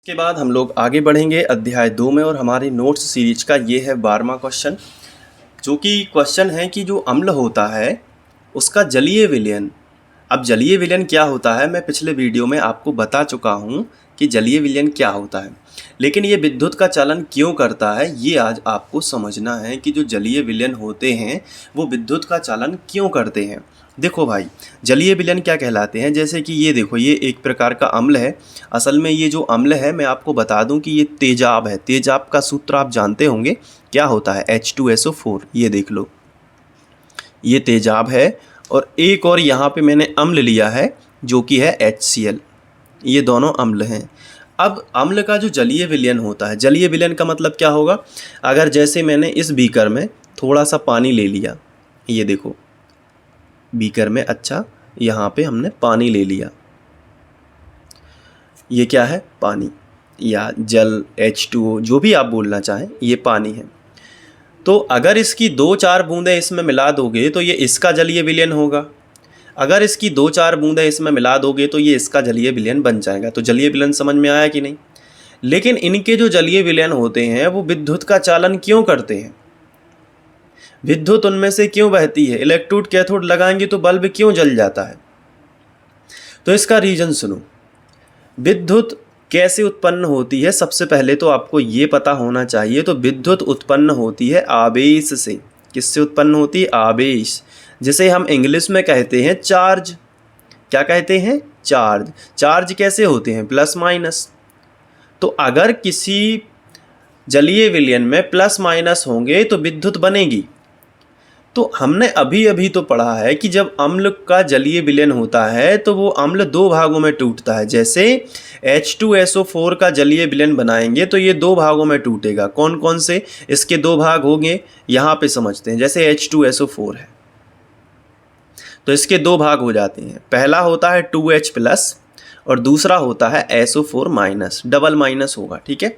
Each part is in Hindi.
इसके बाद हम लोग आगे बढ़ेंगे अध्याय 2 में और हमारी नोट्स सीरीज का ये है 12वां क्वेश्चन, जो कि क्वेश्चन है कि जो अम्ल होता है उसका जलीय विलयन। अब जलीय विलयन क्या होता है, मैं पिछले वीडियो में आपको बता चुका हूँ कि जलीय विलयन क्या होता है, लेकिन ये विद्युत का चालन क्यों करता है ये आज आपको समझना है कि जो जलीय विलयन होते हैं वो विद्युत का चालन क्यों करते हैं। देखो भाई, जलीय विलयन क्या कहलाते हैं, जैसे कि ये देखो, ये एक प्रकार का अम्ल है। असल में ये जो अम्ल है, मैं आपको बता दूं कि ये तेजाब है। तेजाब का सूत्र आप जानते होंगे, क्या होता है H2SO4। ये देख लो, ये तेजाब है और एक और यहाँ पे मैंने अम्ल लिया है जो कि है HCl। ये दोनों अम्ल हैं। अब अम्ल का जो जलीय विलयन होता है, जलीय विलयन का मतलब क्या होगा, अगर जैसे मैंने इस बीकर में थोड़ा सा पानी ले लिया, ये देखो बीकर में, अच्छा यहाँ पे हमने पानी ले लिया, ये क्या है, पानी या जल, H2O, जो भी आप बोलना चाहें, ये पानी है। तो अगर इसकी 2-4 बूंदें इसमें मिला दोगे तो ये इसका जलीय विलयन होगा। अगर इसकी 2-4 बूंदें इसमें मिला दोगे तो ये इसका जलीय विलयन बन जाएगा। तो जलीय विलयन समझ में आया कि नहीं। लेकिन इनके जो जलीय विलयन होते हैं वो विद्युत का चालन क्यों करते हैं, विद्युत उनमें से क्यों बहती है, इलेक्ट्रोड कैथोड लगाएंगे तो बल्ब क्यों जल जाता है। तो इसका रीजन सुनो। विद्युत कैसे उत्पन्न होती है, सबसे पहले तो आपको ये पता होना चाहिए। तो विद्युत उत्पन्न होती है आवेश से। किससे उत्पन्न होती है, आवेश, जिसे हम इंग्लिश में कहते हैं चार्ज। क्या कहते हैं, चार्ज। चार्ज कैसे होते हैं, प्लस माइनस। तो अगर किसी जलीय विलयन में प्लस माइनस होंगे तो विद्युत बनेगी। तो हमने अभी अभी तो पढ़ा है कि जब अम्ल का जलीय विलयन होता है तो वो अम्ल 2 भागों में टूटता है। जैसे H2SO4 का जलीय विलयन बनाएंगे तो ये 2 भागों में टूटेगा। कौन कौन से इसके 2 भाग होंगे, यहाँ पे समझते हैं। जैसे H2SO4 है तो इसके 2 भाग हो जाते हैं। पहला होता है 2H+ और दूसरा होता है SO4-, डबल माइनस होगा, ठीक है।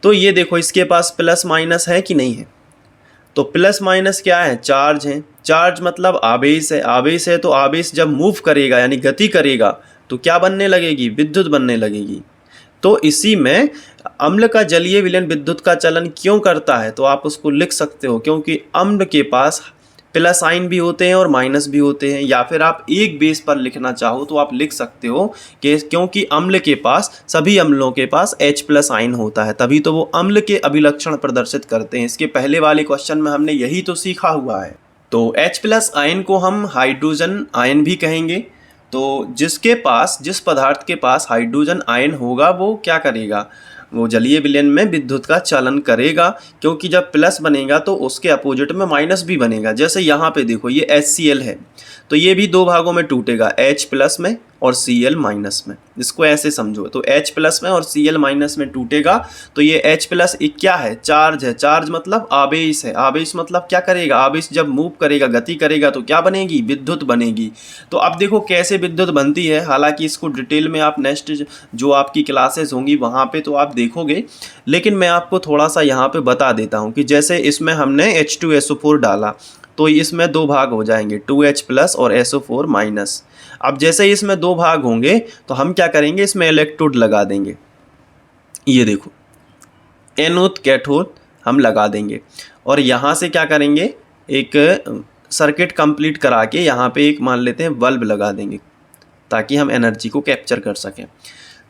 तो ये देखो, इसके पास प्लस माइनस है कि नहीं है। तो प्लस माइनस क्या है, चार्ज है। चार्ज मतलब आवेश है। आवेश है तो आवेश जब मूव करेगा यानी गति करेगा तो क्या बनने लगेगी, विद्युत बनने लगेगी। तो इसी में अम्ल का जलीय विलयन विद्युत का चलन क्यों करता है, तो आप उसको लिख सकते हो क्योंकि अम्ल के पास प्लस साइन भी होते हैं और माइनस भी होते हैं। या फिर आप एक बेस पर लिखना चाहो तो आप लिख सकते हो कि क्योंकि अम्ल के पास, सभी अम्लों के पास H+ आयन होता है, तभी तो वो अम्ल के अभिलक्षण प्रदर्शित करते हैं। इसके पहले वाले क्वेश्चन में हमने यही तो सीखा हुआ है। तो H+ आयन को हम हाइड्रोजन आयन भी कहेंगे। तो जिसके पास, जिस पदार्थ के पास हाइड्रोजन आयन होगा वो क्या करेगा, वो जलीय विलयन में विद्युत का चालन करेगा, क्योंकि जब प्लस बनेगा तो उसके अपोजिट में माइनस भी बनेगा। जैसे यहाँ पे देखो, ये HCl है तो ये भी 2 भागों में टूटेगा, H+ में और Cl- में। इसको ऐसे समझो, तो H+ में और Cl- में टूटेगा। तो ये H+ एक क्या है, चार्ज है। चार्ज मतलब आवेश है। आवेश मतलब क्या करेगा, आवेश जब मूव करेगा, गति करेगा तो क्या बनेगी, विद्युत बनेगी। तो अब देखो कैसे विद्युत बनती है, हालांकि इसको डिटेल में आप नेक्स्ट जो आपकी क्लासेस होंगी वहाँ पे तो आप देखोगे, लेकिन मैं आपको थोड़ा सा यहाँ पे बता देता हूँ कि जैसे इसमें हमने H2SO4 डाला तो इसमें 2 भाग हो जाएंगे, 2H+ और SO4-। अब जैसे ही इसमें 2 भाग होंगे तो हम क्या करेंगे, इसमें इलेक्ट्रोड लगा देंगे। ये देखो, एनोड कैथोड हम लगा देंगे और यहाँ से क्या करेंगे, एक सर्किट कंप्लीट करा के यहाँ पे एक मान लेते हैं बल्ब लगा देंगे ताकि हम एनर्जी को कैप्चर कर सकें।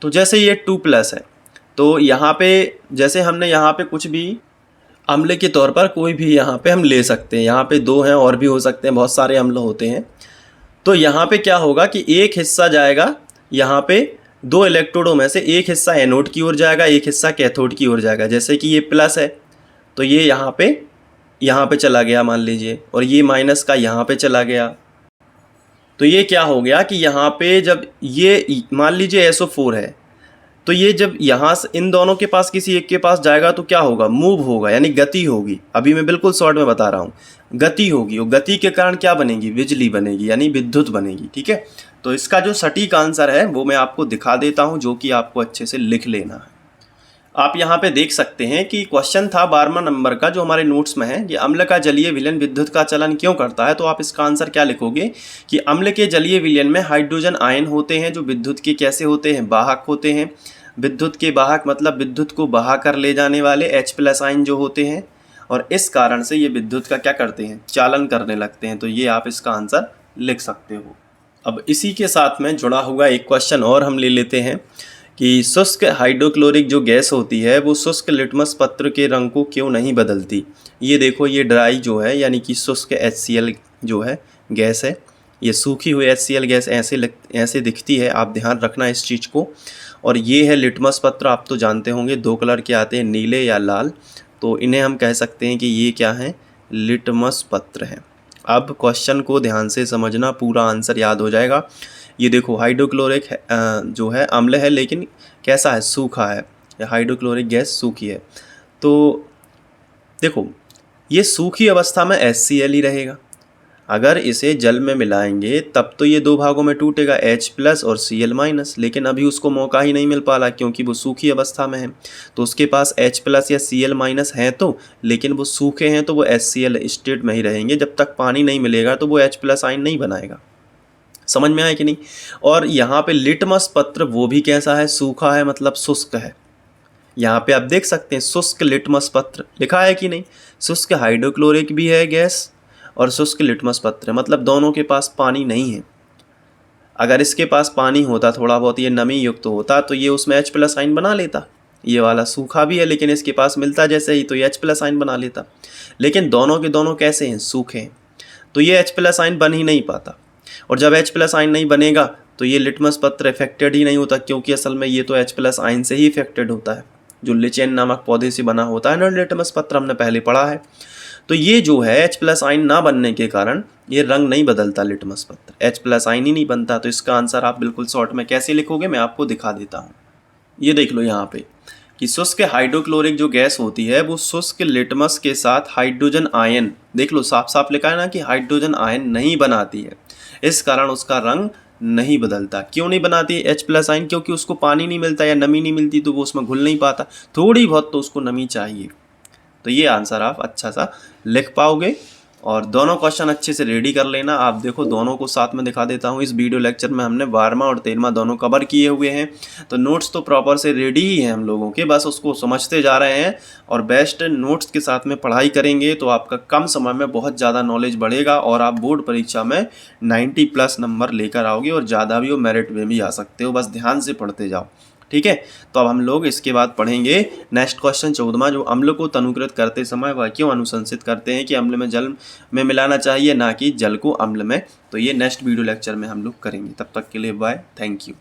तो जैसे ये 2+ है तो यहाँ पे जैसे हमने यहाँ पे कुछ भी अम्ल के तौर पर कोई भी यहाँ पे हम ले सकते हैं। यहाँ पे 2 हैं और भी हो सकते हैं, बहुत सारे अम्ल होते हैं। तो यहाँ पे क्या होगा कि एक हिस्सा जाएगा, यहाँ पे 2 इलेक्ट्रोडों में से एक हिस्सा एनोड की ओर जाएगा, एक हिस्सा कैथोड की ओर जाएगा। जैसे कि ये प्लस है तो ये यहाँ पे चला गया मान लीजिए, और ये माइनस का यहाँ पे चला गया। तो ये क्या हो गया कि यहाँ पे जब ये मान लीजिए SO4 है तो ये जब यहाँ से इन दोनों के पास किसी एक के पास जाएगा तो क्या होगा, मूव होगा, यानी गति होगी। अभी मैं बिल्कुल शॉर्ट में बता रहा हूँ, गति होगी और गति के कारण क्या बनेगी, बिजली बनेगी, यानी विद्युत बनेगी, ठीक है। तो इसका जो सटीक आंसर है वो मैं आपको दिखा देता हूँ, जो कि आपको अच्छे से लिख लेना है। आप यहाँ पे देख सकते हैं कि क्वेश्चन था 12वां नंबर का जो हमारे नोट्स में है कि अम्ल का जलीय विलयन विद्युत का चलन क्यों करता है। तो आप इसका आंसर क्या लिखोगे कि अम्ल के जलीय विलयन में हाइड्रोजन आयन होते हैं जो विद्युत के कैसे होते हैं, वाहक होते हैं। विद्युत के वाहक मतलब विद्युत को बहा कर ले जाने वाले H+ आयन जो होते हैं, और इस कारण से ये विद्युत का क्या करते हैं, चालन करने लगते हैं। तो ये आप इसका आंसर लिख सकते हो। अब इसी के साथ में जुड़ा हुआ एक क्वेश्चन और हम ले लेते हैं कि शुष्क हाइड्रोक्लोरिक जो गैस होती है वो शुष्क लिटमस पत्र के रंग को क्यों नहीं बदलती। ये देखो, ये ड्राई जो है यानी कि शुष्क HCl जो है गैस है, ये सूखी हुई HCl गैस ऐसे दिखती है, आप ध्यान रखना इस चीज़ को। और ये है लिटमस पत्र, आप तो जानते होंगे 2 कलर के आते हैं, नीले या लाल, तो इन्हें हम कह सकते हैं कि ये क्या है, लिटमस पत्र हैं। अब क्वेश्चन को ध्यान से समझना, पूरा आंसर याद हो जाएगा। ये देखो हाइड्रोक्लोरिक जो है अम्ल है, लेकिन कैसा है, सूखा है, हाइड्रोक्लोरिक गैस सूखी है। तो देखो ये सूखी अवस्था में HCl ही रहेगा, अगर इसे जल में मिलाएंगे तब तो ये 2 भागों में टूटेगा, H+ और Cl-, लेकिन अभी उसको मौका ही नहीं मिल पा रहा क्योंकि वो सूखी अवस्था में है। तो उसके पास H+ या Cl- हैं तो, लेकिन वो सूखे हैं तो वो HCl स्टेट में ही रहेंगे। जब तक पानी नहीं मिलेगा तो वो H+ आयन नहीं बनाएगा। समझ में आया कि नहीं। और यहाँ पे लिटमस पत्र वो भी कैसा है, सूखा है, मतलब शुष्क है। यहाँ पे आप देख सकते हैं शुष्क लिटमस पत्र लिखा है कि नहीं, शुष्क हाइड्रोक्लोरिक भी है गैस और शुष्क लिटमस पत्र, मतलब दोनों के पास पानी नहीं है। अगर इसके पास पानी होता, थोड़ा बहुत ये नमी युक्त होता, तो ये उसमें H+ आयन बना लेता। ये वाला सूखा भी है लेकिन इसके पास मिलता जैसे ही तो ये H+ आयन बना लेता। लेकिन दोनों के दोनों कैसे हैं, सूखे हैं, तो ये H+ आयन बन ही नहीं पाता। और जब H+ आयन नहीं बनेगा तो ये लिटमस पत्र इफेक्टेड ही नहीं होता, क्योंकि असल में ये तो H+ आयन से ही इफेक्टेड होता है, जो लिचेन नामक पौधे से बना होता है ना लिटमस पत्र, हमने पहले पढ़ा है। तो ये जो है H+ आयन ना बनने के कारण ये रंग नहीं बदलता लिटमस पत्र, H+ आयन ही नहीं बनता। तो इसका आंसर आप बिल्कुल शॉर्ट में कैसे लिखोगे, मैं आपको दिखा देता हूँ। ये देख लो यहाँ पे कि शुष्क हाइड्रोक्लोरिक जो गैस होती है वो शुष्क लिटमस के साथ हाइड्रोजन आयन, देख लो साफ साफ लिखा है ना कि हाइड्रोजन आयन नहीं बनाती है, इस कारण उसका रंग नहीं बदलता। क्यों नहीं बनाती H+ आयन, क्योंकि उसको पानी नहीं मिलता या नमी नहीं मिलती, तो वो उसमें घुल नहीं पाता, थोड़ी बहुत तो उसको नमी चाहिए। तो ये आंसर आप अच्छा सा लिख पाओगे। और दोनों क्वेश्चन अच्छे से रेडी कर लेना। आप देखो दोनों को साथ में दिखा देता हूँ। इस वीडियो लेक्चर में हमने 12वां और 13वां दोनों कवर किए हुए हैं, तो नोट्स तो प्रॉपर से रेडी ही हैं हम लोगों के, बस उसको समझते जा रहे हैं। और बेस्ट नोट्स के साथ में पढ़ाई करेंगे तो आपका कम समय में बहुत ज़्यादा नॉलेज बढ़ेगा और आप बोर्ड परीक्षा में 90+ नंबर लेकर आओगे, और ज़्यादा भी हो, मेरिट में भी आ सकते हो, बस ध्यान से पढ़ते जाओ। ठीक है, तो अब हम लोग इसके बाद पढ़ेंगे नेक्स्ट क्वेश्चन 14वां, जो अम्ल को तनुकृत करते समय वह क्यों अनुशंसित करते हैं कि अम्ल में जल में मिलाना चाहिए, ना कि जल को अम्ल में। तो ये नेक्स्ट वीडियो लेक्चर में हम लोग करेंगे। तब तक के लिए बाय, थैंक यू।